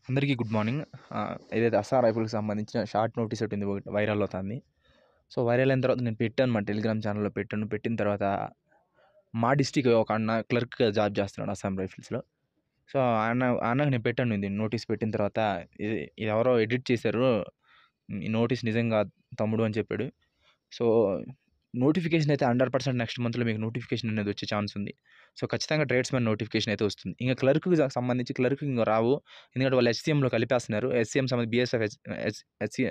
అందరికీ good morning. ఏదైతే అస్సాం రైఫిల్‌కి సంబంధించిన షార్ట్ నోటీస్ ఒకటి ఒకటి వైరల్ అవుతుంది. సో, వైరల్ అయిన తర్వాత నేను పెట్టాను మా టెలిగ్రామ్ ఛానెల్‌లో పెట్టాను. పెట్టిన తర్వాత మా డిస్ట్రిక్ట్ ఒక అన్న క్లర్క్‌గా జాబ్ చేస్తున్నాడు అస్సాం రైఫిల్స్‌లో. సో, అన్నకి నేను పెట్టాను ఇది నోటీస్ పెట్టిన తర్వాత ఇది ఎవరో ఎడిట్ చేశారు. ఈ నోటీస్ నిజం కాదు తమ్ముడు అని చెప్పాడు. సో, నోటిఫికేషన్ అయితే 100% నెక్స్ట్ మంత్‌లో మీకు నోటిఫికేషన్ అనేది వచ్చే ఛాన్స్ ఉంది. సో, ఖచ్చితంగా ట్రేడ్స్‌మెన్ నోటిఫికేషన్ అయితే వస్తుంది. ఇంక క్లర్క్‌కి సంబంధించి క్లర్క్‌కి ఇంక రావు. ఎందుకంటే వాళ్ళు హెచ్‌సీఎంలో కలిపేస్తున్నారు. హెచ్‌సీఎం బీఎస్ఎఫ్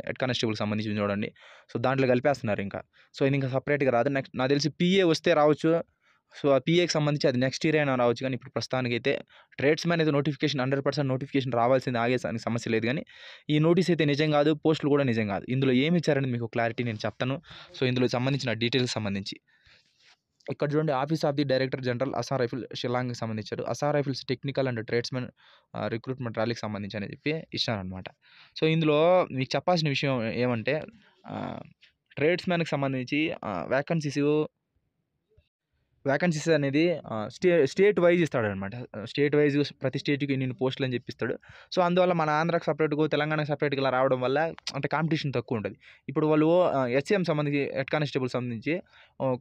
హెడ్ కానిస్టేబుల్‌కి సంబంధించింది చూడండి. సో, దాంట్లో కలిపేస్తున్నారు ఇంకా. సో, ఇది ఇంకా సెపరేట్‌గా రాదు. నెక్స్ట్ నాకు తెలిసి పీఏ వస్తే రావచ్చు. సో, ఆ పీఏకి సంబంధించి అది నెక్స్ట్ ఇయర్ అయినా రావచ్చు. కానీ ఇప్పుడు ప్రస్తుతానికైతే ట్రేడ్స్‌మెన్ అయితే నోటిఫికేషన్ 100% నోటిఫికేషన్ రావాల్సింది, ఆగేసానికి సమస్య లేదు గానీ, ఈ నోటీస్ అయితే నిజం కాదు. పోస్టులు కూడా నిజం కాదు. ఇందులో ఏమి ఇచ్చారని మీకు క్లారిటీ నేను చెప్తాను. సో, ఇందులో సంబంధించిన డీటెయిల్స్ సంబంధించి ఇక్కడ చూడండి, office of the director general Assam rifle షిల్లాంగ్‌కి సంబంధించారు. Assam rifles technical and tradesmen recruitment ర్యాలీకి సంబంధించి అని చెప్పి ఇచ్చారనమాట. సో, ఇందులో మీకు చెప్పాల్సిన విషయం ఏమంటే ట్రేడ్స్‌మెన్‌కి సంబంధించి వేకెన్సీస్ అనేది స్టేట్ వైజ్ ఇస్తాడనమాట. స్టేట్ వైజ్ ప్రతి స్టేట్‌కి ఇన్నిన్ని పోస్టులు అని చెప్పిస్తాడు. సో, అందువల్ల మన ఆంధ్రాకి సెపరేట్‌గా, తెలంగాణకి సెపరేట్‌గా ఇలా రావడం వల్ల అంటే కాంపిటీషన్ తక్కువ ఉంటది. ఇప్పుడు వాళ్ళు హెచ్‌సీఎం సంబంధించి హెడ్ కానిస్టేబుల్ సంబంధించి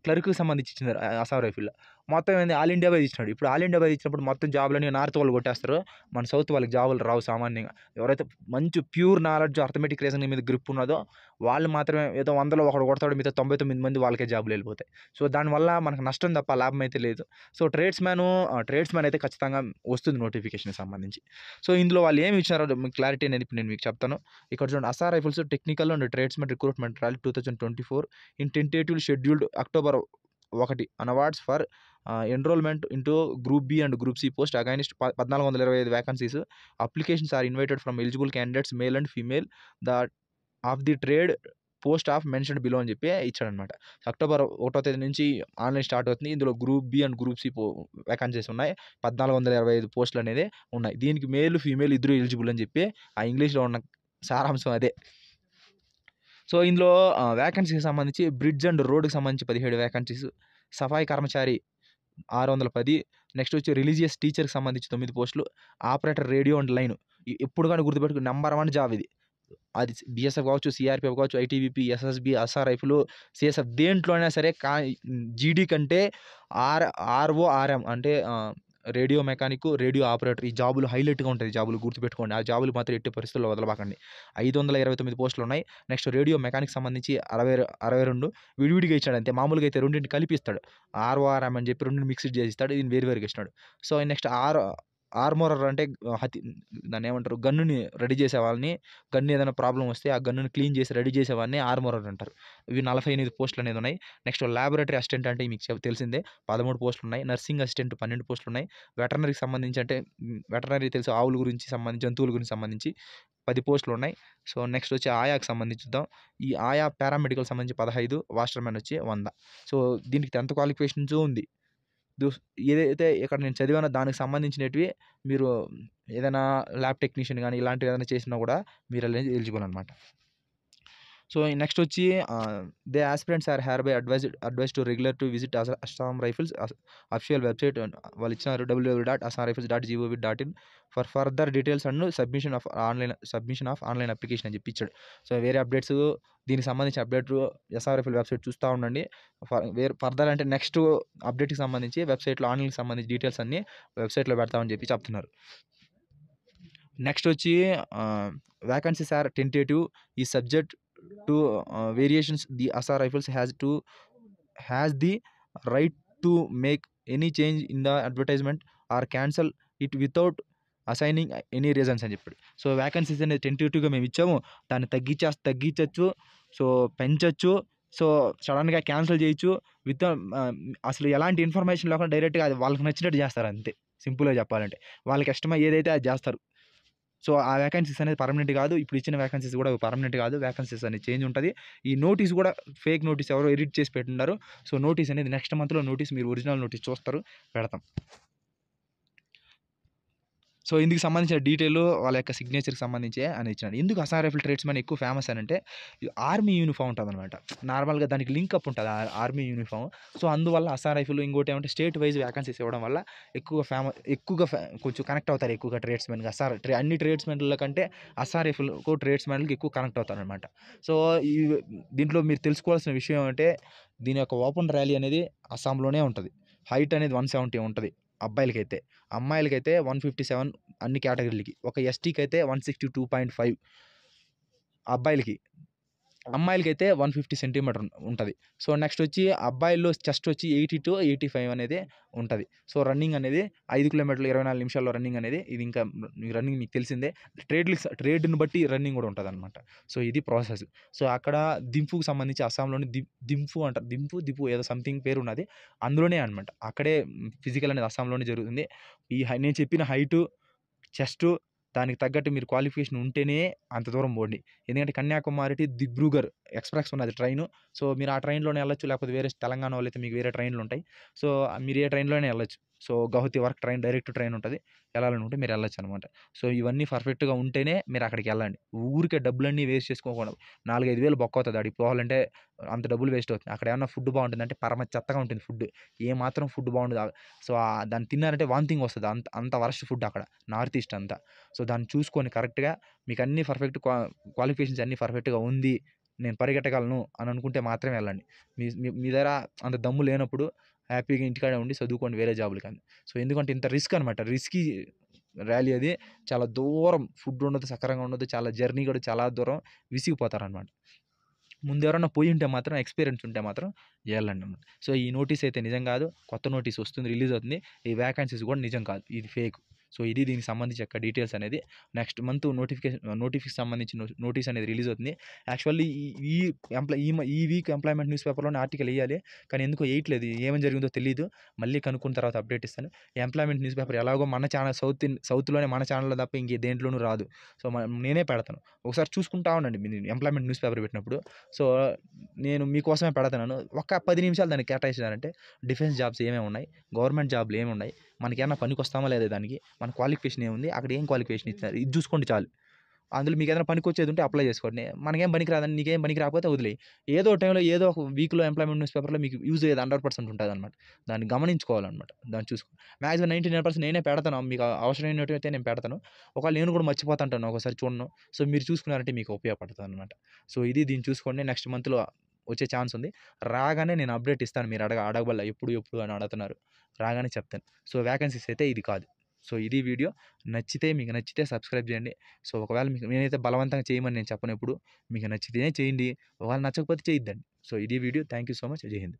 క్లర్క్‌కి సంబంధించి ఇచ్చినారు అస్సాం రైఫిల్‌లో. మొత్తం ఏంది ఆల్ ఇండియా వైజ్ ఇచ్చినాడు. ఇప్పుడు ఆల్ ఇండియా వైజ్ ఇచ్చినప్పుడు మొత్తం జాబ్‌లన్నీ నార్త్ వాళ్ళు కొట్టేస్తారు. మన సౌత్ వాళ్ళకి జాబులు రావు సామాన్యంగా. ఎవరైతే మంచి ప్యూర్ నాలెడ్జ్, అర్థమెటిక్ రీజనింగ్ మీద గ్రిప్ ఉన్నదో వాళ్ళు మాత్రమే, ఏదో 100లో ఒకడు కొడతాడు, మిగతా 99 మంది వాళ్ళకే జాబులు వెళ్ళిపోతాయి. సో, దానివల్ల మనకు నష్టం తప్ప లాభం అయితే లేదు. సో, ట్రేడ్స్‌మెన్ అయితే ఖచ్చితంగా వస్తుంది నోటిఫికేషన్‌కి సంబంధించి. సో, ఇందులో వాళ్ళు ఏమి ఇచ్చారో మీకు క్లారిటీ అనేది ఇప్పుడు నేను మీకు చెప్తాను. ఇక్కడ చూడండి, Assam rifles technical and tradesmen recruitment rally 2024 tentatively scheduled October 1 awards for enrollment into group B and group C post against 1425 vacancies. Applications are invited from eligible candidates male and female of the trade post of mentioned below అని చెప్పి ఇచ్చాడనమాట. October 1వ తేదీ నుంచి online start అవుతుంది. ఇందులో group B and group C vacancies ఉన్నాయి. 1425 పోస్టులు అనేది ఉన్నాయి. దీనికి మేల్, ఫీమేల్ ఇద్దరు ఎలిజిబుల్ అని చెప్పి ఆ ఇంగ్లీష్‌లో ఉన్న సారాంశం అదే. సో, ఇందులో వేకెన్సీకి సంబంధించి బ్రిడ్జ్ అండ్ రోడ్‌కి సంబంధించి 17 వేకెన్సీస్, సఫాయి కర్మచారి 610, నెక్స్ట్ వచ్చి రిలీజియస్ టీచర్‌కి సంబంధించి 9 పోస్టులు, ఆపరేటర్ రేడియో అండ్ లైన్ ఎప్పుడు గాని గుర్తుపెట్టుకో, నంబర్ 1 జాబ్ ఇది. అది బీఎస్ఎఫ్ కావచ్చు, సీఆర్‌పీఎఫ్ కావచ్చు, ఐటీబీపీ, ఎస్ఎస్‌బీ, అస్సాం రైఫిల్, సీఎస్ఎఫ్ దేంట్లో అయినా సరే జీడీ కంటే ఆర్ఓ, ఆర్ఎం అంటే రేడియో మెకానిక్, రేడియో ఆపరేటర్ ఈ జాబులు హైలైట్‌గా ఉంటాయి. జాబులు గుర్తుపెట్టుకోండి. ఆ జాబులు మాత్రం ఎట్టి పరిస్థితుల్లో వదలబాకండి. 529 పోస్టులున్నాయి. నెక్స్ట్ రేడియో మెకానిక్ సంబంధించి 62 విడివిడిగా ఇచ్చాడు అంతే. మామూలుగా అయితే రెండింటిని కలిపి ఇస్తాడు. ఆర్ఓ, ఆర్ఎం అని చెప్పి రెండిని మిక్స్డ్ చేసి ఇస్తాడు. దీన్ని వేరు వేరుగా ఇచ్చినాడు. సో, నెక్స్ట్ ఆర్మోరర్ అంటే దాన్నేమంటారు, గన్నుని రెడీ చేసే వాళ్ళని, గన్ ఏదైనా ప్రాబ్లమ్ వస్తే ఆ గన్నుని క్లీన్ చేసి రెడీ చేసేవాడిని ఆర్మోరర్ అంటారు. ఇవి 48 పోస్టులు అనేది ఉన్నాయి. నెక్స్ట్ లాబొరేటరీ అసిస్టెంట్ అంటే మీకు తెలిసిందే, 13 పోస్టులు ఉన్నాయి. నర్సింగ్ అసిస్టెంట్ 12 పోస్టులు ఉన్నాయి. వెటర్నరీకి సంబంధించి అంటే వెటర్నరీ తెలుసు, ఆవుల గురించి సంబంధించి, జంతువుల గురించి సంబంధించి 10 పోస్టులు ఉన్నాయి. సో, నెక్స్ట్ వచ్చి ఆయాకి సంబంధించి చూద్దాం. ఈ ఆయా పారామెడికల్ సంబంధించి 15, వాషర్‌మెన్ వచ్చి 100. సో, దీనికి 10th క్వాలిఫికేషన్స్ ఉంది. ఏదైతే ఇక్కడ నేను చదివానో దానికి సంబంధించినటివి మీరు ఏదైనా ల్యాబ్ టెక్నీషియన్ గాని ఇలాంటివి ఏదైనా చేసినా కూడా మీరు ఎలిజిబుల్ అనమాట. సో, నెక్స్ట్ వచ్చి they aspirants are hereby advised to regular to visit Assam rifles official website. వాళ్ళు ఇచ్చినారు www.assamrifles.gov.in for further details and submission of online application అని చెప్పి ఇచ్చాడు. సో, వేరే అప్డేట్స్, దీనికి సంబంధించిన అప్డేట్ ఎస్ఆర్ రైఫిల్ వెబ్‌సైట్ చూస్తా ఉండండి. ఫర్దర్ అంటే నెక్స్ట్ అప్డేట్‌కి సంబంధించి వెబ్‌సైట్‌లో ఆన్‌లైన్‌కి సంబంధించి డీటెయిల్స్ అన్నీ వెబ్‌సైట్‌లో పెడతామని చెప్పి చెప్తున్నారు. నెక్స్ట్ వచ్చి వేకెన్సీస్ ఆర్ టెంటేటివ్. ఈ subject to variations. The Assam rifles has the right to make any change in the advertisement are cancel it without assigning any reasons అని చెప్పాడు. సో, వేకెన్సీస్ అనేది టెంటేటివ్‌గా మేము ఇచ్చాము. దాన్ని తగ్గించచ్చు. సో, పెంచొచ్చు. సో, సడన్‌గా క్యాన్సిల్ చేయొచ్చు. విత్ అసలు ఎలాంటి ఇన్ఫర్మేషన్ లేకుండా డైరెక్ట్‌గా అది వాళ్ళకి నచ్చినట్టు చేస్తారు అంతే. సింపుల్‌గా చెప్పాలంటే. వాళ్ళకి ఇష్టమై ఏదైతే అది చేస్తారు. సో, ఆ వేకెన్సీస్ అనేది పర్మనెంట్ కాదు. ఇప్పుడు ఇచ్చిన వేకెన్సీస్ కూడా పర్మనెంట్ కాదు. వేకెన్సీస్ అనేది చేంజ్ ఉంటది. ఈ నోటీస్ కూడా ఫేక్ నోటీస్ ఎవరో ఎడిట్ చేసి పెట్టున్నారు. సో, నోటీస్ అనేది నెక్స్ట్ మంత్‌లో నోటీస్ మీరు ఒరిజినల్ నోటీస్ చూస్తారు, పెడతాం. సో, సో ఇందుకు సంబంధించిన డీటెయిల్ వాళ్ళ యొక్క సిగ్నేచర్‌కి సంబంధించే అని ఇచ్చినాడు. ఎందుకు అస్సాం రైఫిల్ ట్రేడ్స్‌మెన్ ఎక్కువ ఫేమస్ అనంటే ఆర్మీ యూనిఫార్మ్ ఉంటదనమాట. నార్మల్‌గా దానికి లింక్ అప్ ఉంటది ఆర్మీ యూనిఫార్మ్. సో అందువల్ల అస్సాం రైఫిల్ ఇంకోటేమంటే స్టేట్ వైస్ వేకెన్సీస్ ఇవ్వడం వల్ల ఎక్కువగా కొంచెం కనెక్ట్ అవుతారు ఎక్కువగా ట్రేడ్స్‌మెన్‌గా. అన్ని ట్రేడ్స్‌మెన్‌ల కంటే అస్సాం రైఫిల్‌కు ట్రేడ్స్‌మెన్‌లకి ఎక్కువ కనెక్ట్ అవుతారనమాట. సో ఈ దీంట్లో మీరు తెలుసుకోవాల్సిన విషయం ఏమంటే దీని యొక్క ఓపెన్ ర్యాలీ అనేది అస్సాంలోనే ఉంటది. హైట్ అనేది 170 ఉంటది అబ్బాయిలకైతే. అమ్మాయిలకైతే 157 అన్ని కేటగిరీలకి. ఒక ఎస్టీకైతే 162.5 అబ్బాయిలకి. అమ్మాయిలకైతే 150 సెంటీమీటర్ ఉంటది. సో నెక్స్ట్ వచ్చి అబ్బాయిల్లో చెస్ట్ వచ్చి 80-85 అనేది ఉంటది. సో రన్నింగ్ అనేది 5 కిలోమీటర్లు 24 నిమిషాల్లో రన్నింగ్ అనేది ఇది ఇంకా రన్నింగ్ మీకు తెలిసిందే. ట్రేడ్‌ని బట్టి రన్నింగ్ కూడా ఉంటదనమాట. సో ఇది ప్రాసెస్. సో అక్కడ దింపుకు సంబంధించి అస్సాంలోని దింపు అంటారు. దిపు ఏదో సంథింగ్ పేరున్నది. అందులోనే అనమాట. అక్కడే ఫిజికల్ అనేది అస్సాంలోనే జరుగుతుంది. నేను చెప్పిన హైటు, చెస్టు దానికి తగ్గట్టు మీరు క్వాలిఫికేషన్ ఉంటేనే అంత దూరం పోండి. ఎందుకంటే కన్యాకుమారి టు దిబ్రూగర్ ఎక్స్‌ప్రెస్ ఉన్నది ట్రైను. సో మీరు ఆ ట్రైన్‌లోనే ఎళ్ళొచ్చు. లేకపోతే వేరే తెలంగాణ వాళ్ళైతే మీకు వేరే ట్రైన్‌లుంటాయి. సో మీరు ఏ ట్రైన్‌లోనే ఎళ్ళొచ్చు. సో గౌహతి వరకు డైరెక్ట్ ట్రైన్ ఉంటది. ఎళ్ళాలనుకుంటే మీరు ఎళ్ళొచ్చనమాట. సో ఇవన్నీ పర్ఫెక్ట్‌గా ఉంటేనే మీరు అక్కడికెళ్ళండి. ఊరికే డబ్బులన్నీ వేస్ట్ చేసుకోకూడదు. 4, 5 వేలు బొక్కవుతది ఆడికి పోవాలంటే అంత డబ్బులు వేస్ట్ అవుతుంది. అక్కడ ఏమన్నా ఫుడ్ బావుంటుందంటే పరమ చెత్తగా ఉంటుంది ఫుడ్. ఏమాత్రం ఫుడ్ బాగుండదు. సో దాన్ని తిన్నారంటే వామిటింగ్ వస్తది. అంత అంత వరస్ట్ ఫుడ్ అక్కడ నార్త్ ఈస్ట్ అంతా. సో దాన్ని చూసుకొని కరెక్ట్‌గా మీకు అన్నీ పర్ఫెక్ట్ క్వాలిఫికేషన్స్ అన్నీ పర్ఫెక్ట్‌గా ఉంది. నేను పరిగెట్టగలను అని అనుకుంటే మాత్రమే వెళ్ళండి. మీ మీ మీ దగ్గర అంత దమ్ము లేనప్పుడు హ్యాపీగా ఇంటికాడే ఉండి చదువుకోండి వేరే జాబ్‌లు కానీ. సో ఎందుకంటే ఇంత రిస్క్ అనమాట. రిస్కీ ర్యాలీ అది. చాలా దూరం ఫుడ్ ఉండదు, సక్రమంగా ఉండదు. చాలా జర్నీ కూడా చాలా దూరం విసిగిపోతారనమాట. ముందు ఎవరైనా పోయుంటే మాత్రం ఎక్స్‌పీరియన్స్ ఉంటే మాత్రం ఎళ్ళండనమాట. సో ఈ నోటీస్ అయితే నిజం కాదు. కొత్త నోటీస్ వస్తుంది. రిలీజ్ అవుతుంది. ఈ వేకెన్సీస్ కూడా నిజం కాదు. ఇది ఫేక్. సో ఇది దీనికి సంబంధించి యొక్క డీటెయిల్స్ అనేది నెక్స్ట్ మంత్ నోటిఫికేషన్ సంబంధించిన నోటీస్ అనేది రిలీజ్ అవుతుంది. యాక్చువల్లీ ఈ ఈ ఈ వీక్ ఎంప్లాయ్‌మెంట్ న్యూస్ పేపర్‌లోనే ఆర్టికల్ ఎయ్యాలి. కానీ ఎందుకో ఎయట్లేదు. ఏమని జరిగిందో తెలీదు. మళ్ళీ కనుక్కున్న తర్వాత అప్డేట్ ఇస్తాను. ఎంప్లాయ్‌మెంట్ న్యూస్ పేపర్ ఎలాగో మన ఛానల్ సౌత్‌లోనే మన ఛానల్‌లో తప్ప ఇంక దేంట్లోనూ రాదు. సో నేనే పెడతాను. ఒకసారి చూసుకుంటా ఉండండి మీరు ఎంప్లాయ్‌మెంట్ న్యూస్ పేపర్ పెట్టినప్పుడు. సో నేను మీకోసమే పెడతన్నాను. ఒక 10 నిమిషాలు దానికి కేటాయించారంటే డిఫెన్స్ జాబ్స్ ఏమేమి ఉన్నాయి? గవర్నమెంట్ జాబ్‌లు ఏమున్నాయి? మనకేమన్నా పనికొస్తామా లేదా దానికి? మన క్వాలిఫికేషన్ ఏముంది? అక్కడ ఏం క్వాలిఫికేషన్ ఇచ్చారు? ఇది చూసుకోండి చాలు. అందులో మీకేదైనా పనికొచ్చేది ఉంటే అప్లై చేసుకోండి. మనకేం పనికి రాదని నీకేం పనికి రాకపోతే వదిలేయి. ఏదో టైంలో ఏదో ఒక వీక్‌లో ఎంప్లాయ్‌మెంట్ న్యూస్ పేపర్‌లో మీకు యూజ్ అయ్యేది 100% ఉంటదనమాట. దాన్ని గమనించుకోవాలనమాట. దాన్ని మాక్సిమం 99% నేనే పెడతాను. మీకు అవసరమైనట్టయితే నేను పెడతాను. ఒకవేళ నేను కూడా మర్చిపోతుంటాను ఒక్కోసారి చూడను. సో మీరు చూసుకున్నారంటే మీకు ఉపయోగపడతదనమాట. సో ఇది దీన్ని చూసుకోండి. నెక్స్ట్ మంత్‌లో వచ్చే ఛాన్స్ ఉంది. రాగానే నేను అప్డేట్ ఇస్తాను. మీరు అడగబల్ల ఎప్పుడు అని అడుగుతున్నారు. రాగానే చెప్తాను. సో వేకెన్సీస్ అయితే ఇది కాదు. సో ఇది వీడియో. మీకు నచ్చితే సబ్స్క్రైబ్ చేయండి. సో ఒకవేళ నేనైతే బలవంతంగా చేయమని నేను చెప్పను ఎప్పుడు. మీకు నచ్చితేనే చేయండి. ఒకవేళ నచ్చకపోతే చేయొద్దండి. సో ఇది video. Thank you so much. జై హింద్.